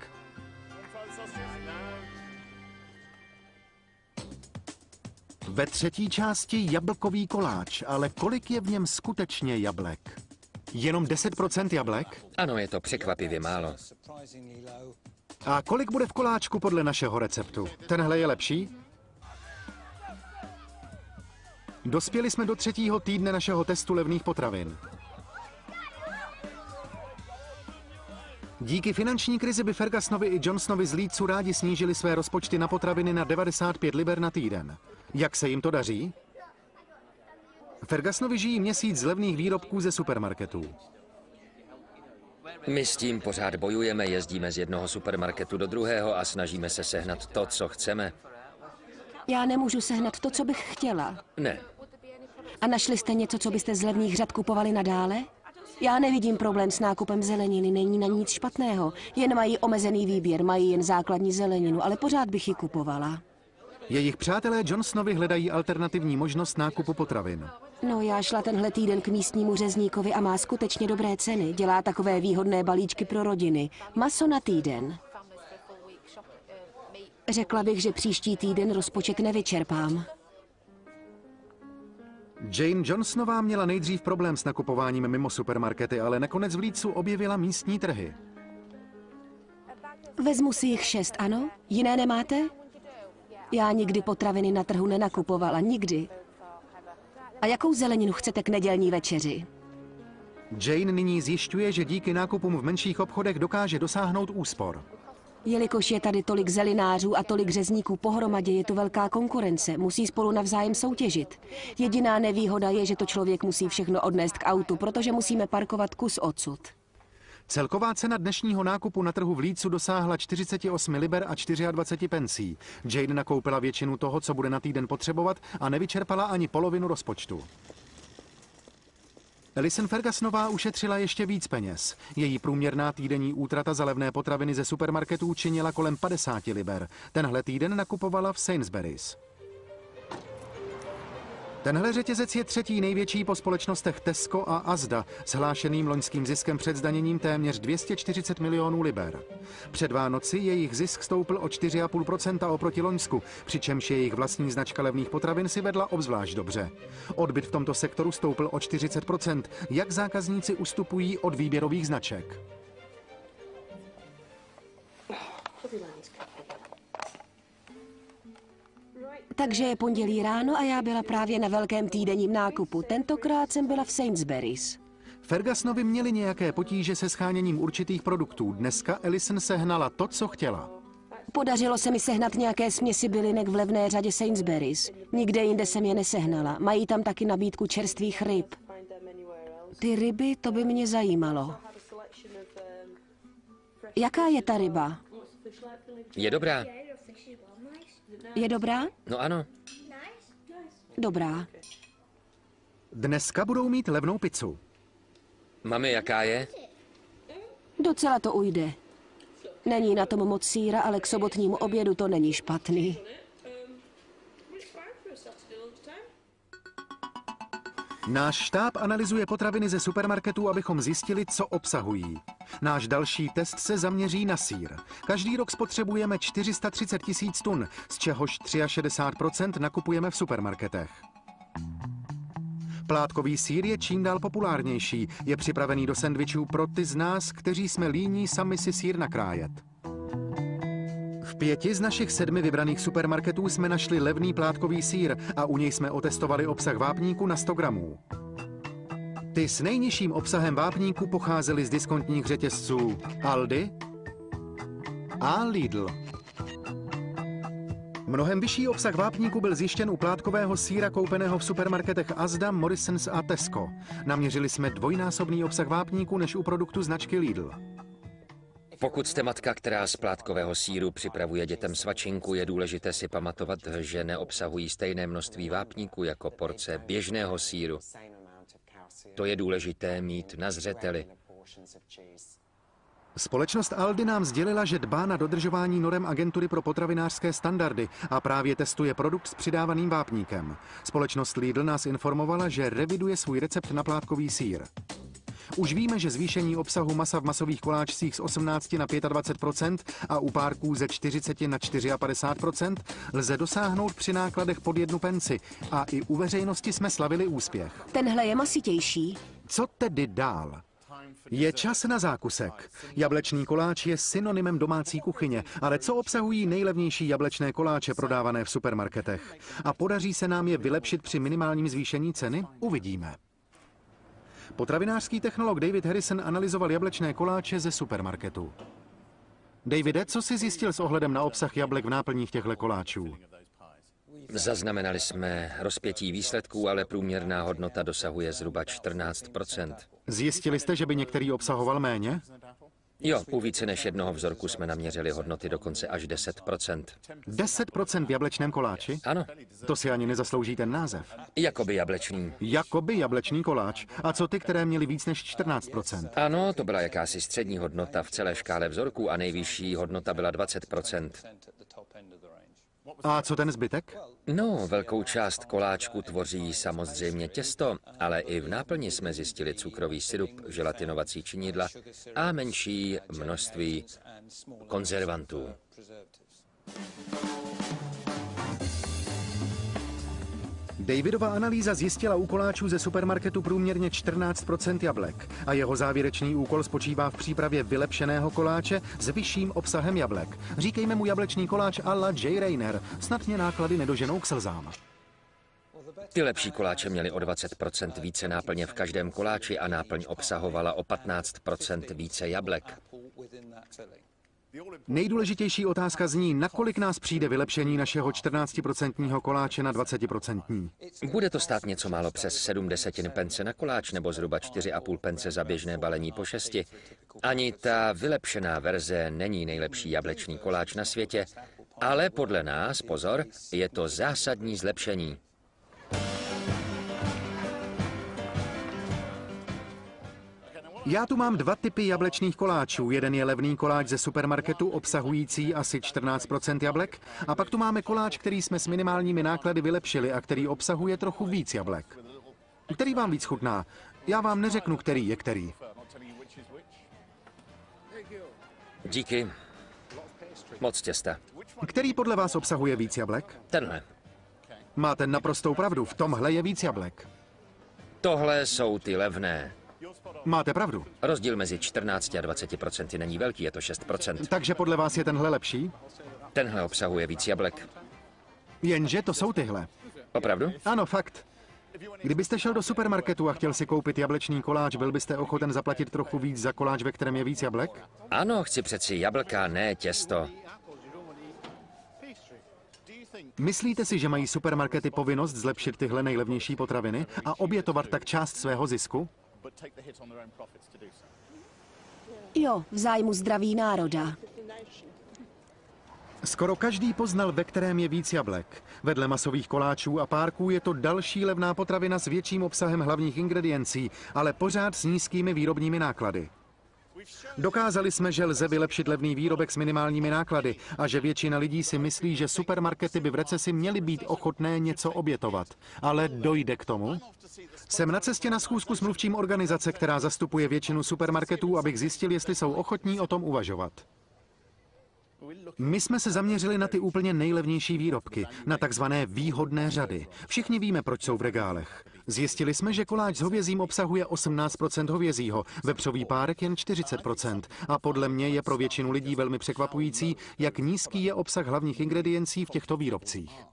Ve třetí části jablkový koláč, ale kolik je v něm skutečně jablek? Jenom 10% jablek? Ano, je to překvapivě málo. A kolik bude v koláčku podle našeho receptu? Tenhle je lepší? Dospěli jsme do 3. týdne našeho testu levných potravin. Díky finanční krizi by Fergusonovi i Johnsonovi z Leedsu rádi snížili své rozpočty na potraviny na 95 liber na týden. Jak se jim to daří? Fergusonovi žijí měsíc z levných výrobků ze supermarketů. My s tím pořád bojujeme, jezdíme z jednoho supermarketu do druhého a snažíme se sehnat to, co chceme. Já nemůžu sehnat to, co bych chtěla. Ne. A našli jste něco, co byste z levných řad kupovali nadále? Já nevidím problém s nákupem zeleniny, není na nic špatného. Jen mají omezený výběr, mají jen základní zeleninu, ale pořád bych ji kupovala. Jejich přátelé Johnsonovi hledají alternativní možnost nákupu potravin. No, já šla tenhle týden k místnímu řezníkovi a má skutečně dobré ceny. Dělá takové výhodné balíčky pro rodiny. Maso na týden. Řekla bych, že příští týden rozpočet nevyčerpám. Jane Johnsonová měla nejdřív problém s nakupováním mimo supermarkety, ale nakonec v Leedsu objevila místní trhy. Vezmu si jich 6, ano? Jiné nemáte? Já nikdy potraviny na trhu nenakupovala, nikdy. A jakou zeleninu chcete k nedělní večeři? Jane nyní zjišťuje, že díky nákupům v menších obchodech dokáže dosáhnout úspor. Jelikož je tady tolik zelinářů a tolik řezníků pohromadě, je tu velká konkurence, musí spolu navzájem soutěžit. Jediná nevýhoda je, že to člověk musí všechno odnést k autu, protože musíme parkovat kus odsud. Celková cena dnešního nákupu na trhu v Leedsu dosáhla 48 liber a 24 pencí. Jane nakoupila většinu toho, co bude na týden potřebovat a nevyčerpala ani polovinu rozpočtu. Alison Fergusonová ušetřila ještě víc peněz. Její průměrná týdenní útrata za levné potraviny ze supermarketů činila kolem 50 liber. Tenhle týden nakupovala v Sainsbury's. Tenhle řetězec je třetí největší po společnostech Tesco a Asda s hlášeným loňským ziskem před zdaněním téměř 240 milionů liber. Před Vánoci jejich zisk stoupl o 4,5% oproti loňsku, přičemž jejich vlastní značka levných potravin si vedla obzvlášť dobře. Odbyt v tomto sektoru stoupl o 40%, jak zákazníci ustupují od výběrových značek. Takže je pondělí ráno a já byla právě na velkém týdenním nákupu. Tentokrát jsem byla v Sainsbury's. Fergusonovi měli nějaké potíže se sháněním určitých produktů. Dneska Alison sehnala to, co chtěla. Podařilo se mi sehnat nějaké směsi bylinek v levné řadě Sainsbury's. Nikde jinde jsem je nesehnala. Mají tam taky nabídku čerstvých ryb. Ty ryby, to by mě zajímalo. Jaká je ta ryba? Je dobrá. Je dobrá? No ano. Dobrá. Dneska budou mít levnou pizzu. Mami, jaká je? Docela to ujde. Není na tom moc sýra, ale k sobotnímu obědu to není špatný. Náš štáb analyzuje potraviny ze supermarketů, abychom zjistili, co obsahují. Náš další test se zaměří na sýr. Každý rok spotřebujeme 430 000 tun, z čehož 63% nakupujeme v supermarketech. Plátkový sýr je čím dál populárnější. Je připravený do sendvičů pro ty z nás, kteří jsme líní sami si sýr nakrájet. V 5 z našich 7 vybraných supermarketů jsme našli levný plátkový sýr a u něj jsme otestovali obsah vápníku na 100 gramů. Ty s nejnižším obsahem vápníku pocházely z diskontních řetězců Aldi a Lidl. Mnohem vyšší obsah vápníku byl zjištěn u plátkového sýra koupeného v supermarketech Asda, Morrisons a Tesco. Naměřili jsme dvojnásobný obsah vápníku než u produktu značky Lidl. Pokud jste matka, která z plátkového sýru připravuje dětem svačinku, je důležité si pamatovat, že neobsahují stejné množství vápníku jako porce běžného sýru. To je důležité mít na zřeteli. Společnost Aldi nám sdělila, že dbá na dodržování norem agentury pro potravinářské standardy a právě testuje produkt s přidávaným vápníkem. Společnost Lidl nás informovala, že reviduje svůj recept na plátkový sýr. Už víme, že zvýšení obsahu masa v masových koláčcích z 18 na 25% a u párků ze 40 na 54% lze dosáhnout při nákladech pod 1 penci a i u veřejnosti jsme slavili úspěch. Tenhle je masitější. Co tedy dál? Je čas na zákusek. Jablečný koláč je synonymem domácí kuchyně, ale co obsahují nejlevnější jablečné koláče prodávané v supermarketech? A podaří se nám je vylepšit při minimálním zvýšení ceny? Uvidíme. Potravinářský technolog David Harrison analyzoval jablečné koláče ze supermarketu. Davide, co jsi zjistil s ohledem na obsah jablek v náplních těchto koláčů? Zaznamenali jsme rozpětí výsledků, ale průměrná hodnota dosahuje zhruba 14%. Zjistili jste, že by některý obsahoval méně? Jo, u více než jednoho vzorku jsme naměřili hodnoty dokonce až 10%. 10% v jablečném koláči? Ano, To si ani nezaslouží ten název. jakoby jablečný. Jakoby jablečný koláč. A co ty, které měly víc než 14%? Ano, to byla jakási střední hodnota v celé škále vzorků a nejvyšší hodnota byla 20%. A co ten zbytek? No, velkou část koláčku tvoří samozřejmě těsto, ale i v náplni jsme zjistili cukrový sirup, želatinovací činidla a menší množství konzervantů. Davidova analýza zjistila u koláčů ze supermarketu průměrně 14% jablek a jeho závěrečný úkol spočívá v přípravě vylepšeného koláče s vyšším obsahem jablek. Říkejme mu jablečný koláč à la J. Rayner, snad mě náklady nedoženou k slzám. Ty lepší koláče měly o 20% více náplně v každém koláči a náplň obsahovala o 15% více jablek. Nejdůležitější otázka zní, nakolik nás přijde vylepšení našeho 14% koláče na 20%. Bude to stát něco málo přes 70 pence na koláč nebo zhruba 4,5 pence za běžné balení po 6. Ani ta vylepšená verze není nejlepší jablečný koláč na světě, ale podle nás, pozor, je to zásadní zlepšení. Já tu mám 2 typy jablečných koláčů. Jeden je levný koláč ze supermarketu, obsahující asi 14% jablek. A pak tu máme koláč, který jsme s minimálními náklady vylepšili a který obsahuje trochu víc jablek. Který vám víc chutná? Já vám neřeknu, který je který. Díky. Moc těsta. Který podle vás obsahuje víc jablek? Tenhle. Máte naprostou pravdu, v tomhle je víc jablek. Tohle jsou ty levné. Máte pravdu. Rozdíl mezi 14 a 20% není velký, je to 6%. Takže podle vás je tenhle lepší? Tenhle obsahuje víc jablek. Jenže to jsou tyhle. Opravdu? Ano, fakt. Kdybyste šel do supermarketu a chtěl si koupit jablečný koláč, byl byste ochoten zaplatit trochu víc za koláč, ve kterém je víc jablek? Ano, chci přeci jablka, ne těsto. Myslíte si, že mají supermarkety povinnost zlepšit tyhle nejlevnější potraviny a obětovat tak část svého zisku? Jo, v zájmu zdraví národa. Skoro každý poznal, ve kterém je víc jablek. Vedle masových koláčů a párků je to další levná potravina s větším obsahem hlavních ingrediencí, ale pořád s nízkými výrobními náklady. Dokázali jsme, že lze vylepšit levný výrobek s minimálními náklady a že většina lidí si myslí, že supermarkety by v recesi měly být ochotné něco obětovat. Ale dojde k tomu? Jsem na cestě na schůzku s mluvčím organizace, která zastupuje většinu supermarketů, abych zjistil, jestli jsou ochotní o tom uvažovat. My jsme se zaměřili na ty úplně nejlevnější výrobky, na takzvané výhodné řady. Všichni víme, proč jsou v regálech. Zjistili jsme, že koláč s hovězím obsahuje 18% hovězího, vepřový párek jen 40%. A podle mě je pro většinu lidí velmi překvapující, jak nízký je obsah hlavních ingrediencí v těchto výrobcích.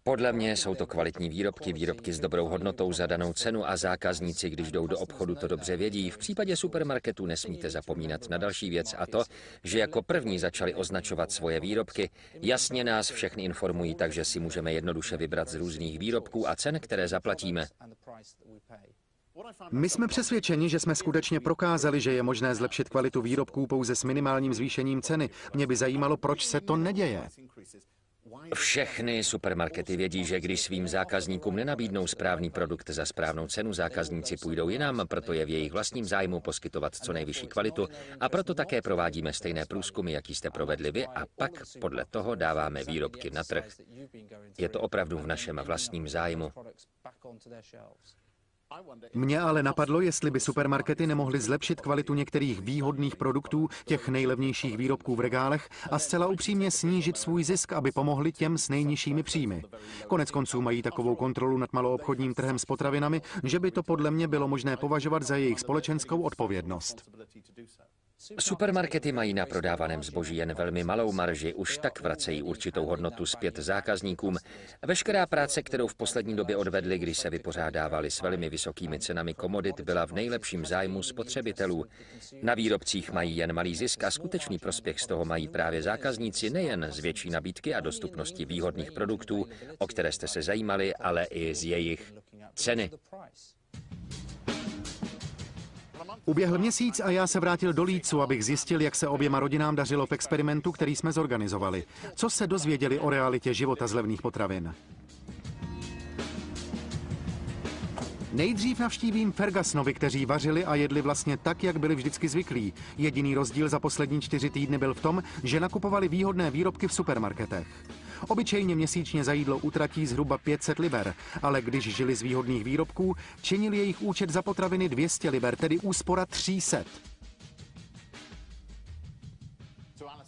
Podle mě jsou to kvalitní výrobky, výrobky s dobrou hodnotou za danou cenu a zákazníci, když jdou do obchodu, to dobře vědí. V případě supermarketu nesmíte zapomínat na další věc a to, že jako první začali označovat svoje výrobky. Jasně nás všechny informují, takže si můžeme jednoduše vybrat z různých výrobků a cen, které zaplatíme. My jsme přesvědčeni, že jsme skutečně prokázali, že je možné zlepšit kvalitu výrobků pouze s minimálním zvýšením ceny. Mě by zajímalo, proč se to neděje. Všechny supermarkety vědí, že když svým zákazníkům nenabídnou správný produkt za správnou cenu, zákazníci půjdou jinam, proto je v jejich vlastním zájmu poskytovat co nejvyšší kvalitu a proto také provádíme stejné průzkumy, jaký jste provedli vy a pak podle toho dáváme výrobky na trh. Je to opravdu v našem vlastním zájmu. Mě ale napadlo, jestli by supermarkety nemohly zlepšit kvalitu některých výhodných produktů, těch nejlevnějších výrobků v regálech a zcela upřímně snížit svůj zisk, aby pomohli těm s nejnižšími příjmy. Konec konců mají takovou kontrolu nad maloobchodním trhem s potravinami, že by to podle mě bylo možné považovat za jejich společenskou odpovědnost. Supermarkety mají na prodávaném zboží jen velmi malou marži, už tak vracejí určitou hodnotu zpět zákazníkům. Veškerá práce, kterou v poslední době odvedli, když se vypořádávali s velmi vysokými cenami komodit, byla v nejlepším zájmu spotřebitelů. Na výrobcích mají jen malý zisk a skutečný prospěch z toho mají právě zákazníci nejen z větší nabídky a dostupnosti výhodných produktů, o které jste se zajímali, ale i z jejich ceny. Uběhl měsíc a já se vrátil do Leedsu, abych zjistil, jak se oběma rodinám dařilo v experimentu, který jsme zorganizovali. Co se dozvěděli o realitě života z levných potravin? Nejdřív navštívím Fergusonovi, kteří vařili a jedli vlastně tak, jak byli vždycky zvyklí. Jediný rozdíl za poslední 4 týdny byl v tom, že nakupovali výhodné výrobky v supermarketech. Obyčejně měsíčně za jídlo utratí zhruba 500 liber, ale když žili z výhodných výrobků, činil jejich účet za potraviny 200 liber, tedy úspora 300.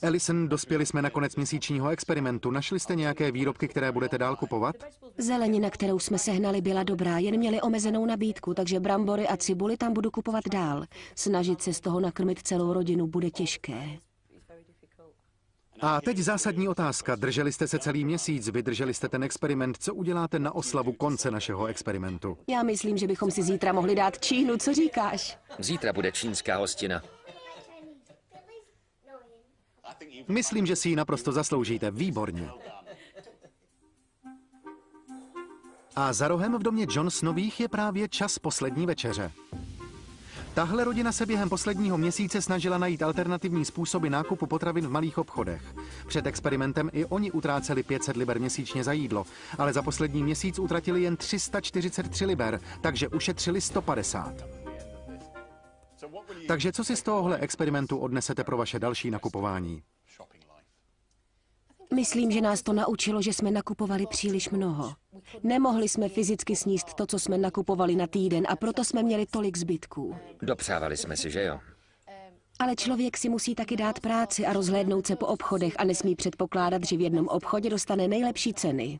Alison, dospěli jsme na konec měsíčního experimentu. Našli jste nějaké výrobky, které budete dál kupovat? Zelenina, kterou jsme sehnali, byla dobrá, jen měli omezenou nabídku, takže brambory a cibuli tam budu kupovat dál. Snažit se z toho nakrmit celou rodinu bude těžké. A teď zásadní otázka. Drželi jste se celý měsíc, vydrželi jste ten experiment. Co uděláte na oslavu konce našeho experimentu? Já myslím, že bychom si zítra mohli dát Čínu, co říkáš? Zítra bude čínská hostina. Myslím, že si ji naprosto zasloužíte. Výborně. A za rohem v domě Johnsonových je právě čas poslední večeře. Tahle rodina se během posledního měsíce snažila najít alternativní způsoby nákupu potravin v malých obchodech. Před experimentem i oni utráceli 500 liber měsíčně za jídlo, ale za poslední měsíc utratili jen 343 liber, takže ušetřili 150. Takže co si z tohohle experimentu odnesete pro vaše další nakupování? Myslím, že nás to naučilo, že jsme nakupovali příliš mnoho. Nemohli jsme fyzicky sníst to, co jsme nakupovali na týden a proto jsme měli tolik zbytků. Dopřávali jsme si, že jo? Ale člověk si musí taky dát práci a rozhlédnout se po obchodech a nesmí předpokládat, že v jednom obchodě dostane nejlepší ceny.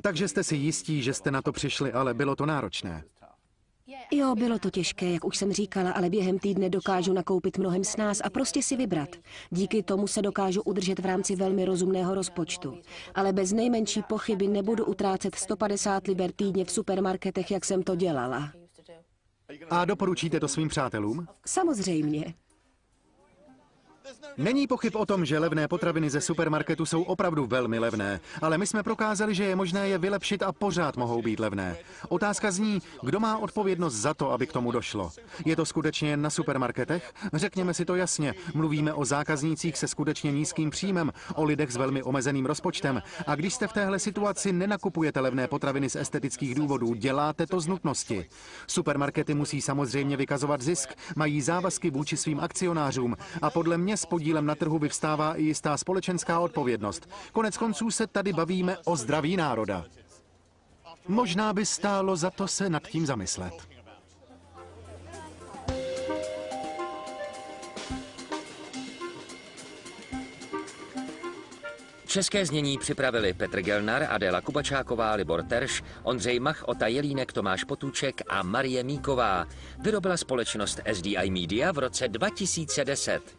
Takže jste si jistí, že jste na to přišli, ale bylo to náročné. Jo, bylo to těžké, jak už jsem říkala, ale během týdne dokážu nakoupit mnohem snáz a prostě si vybrat. Díky tomu se dokážu udržet v rámci velmi rozumného rozpočtu. Ale bez nejmenší pochyby nebudu utrácet 150 liber týdně v supermarketech, jak jsem to dělala. A doporučíte to svým přátelům? Samozřejmě. Není pochyb o tom, že levné potraviny ze supermarketu jsou opravdu velmi levné, ale my jsme prokázali, že je možné je vylepšit a pořád mohou být levné. Otázka zní, kdo má odpovědnost za to, aby k tomu došlo. Je to skutečně jen na supermarketech? Řekněme si to jasně. Mluvíme o zákaznících se skutečně nízkým příjmem, o lidech s velmi omezeným rozpočtem. A když jste v téhle situaci, nenakupujete levné potraviny z estetických důvodů, děláte to z nutnosti. Supermarkety musí samozřejmě vykazovat zisk, mají závazky vůči svým akcionářům a podle mě s podílem na trhu vyvstává i jistá společenská odpovědnost. Konec konců se tady bavíme o zdraví národa. Možná by stálo za to se nad tím zamyslet. České znění připravili Petr Gelnar, Adéla Kubačáková, Libor Terš, Ondřej Mach, Ota Jelínek, Tomáš Potůček a Marie Míková. Vyrobila společnost SDI Media v roce 2010.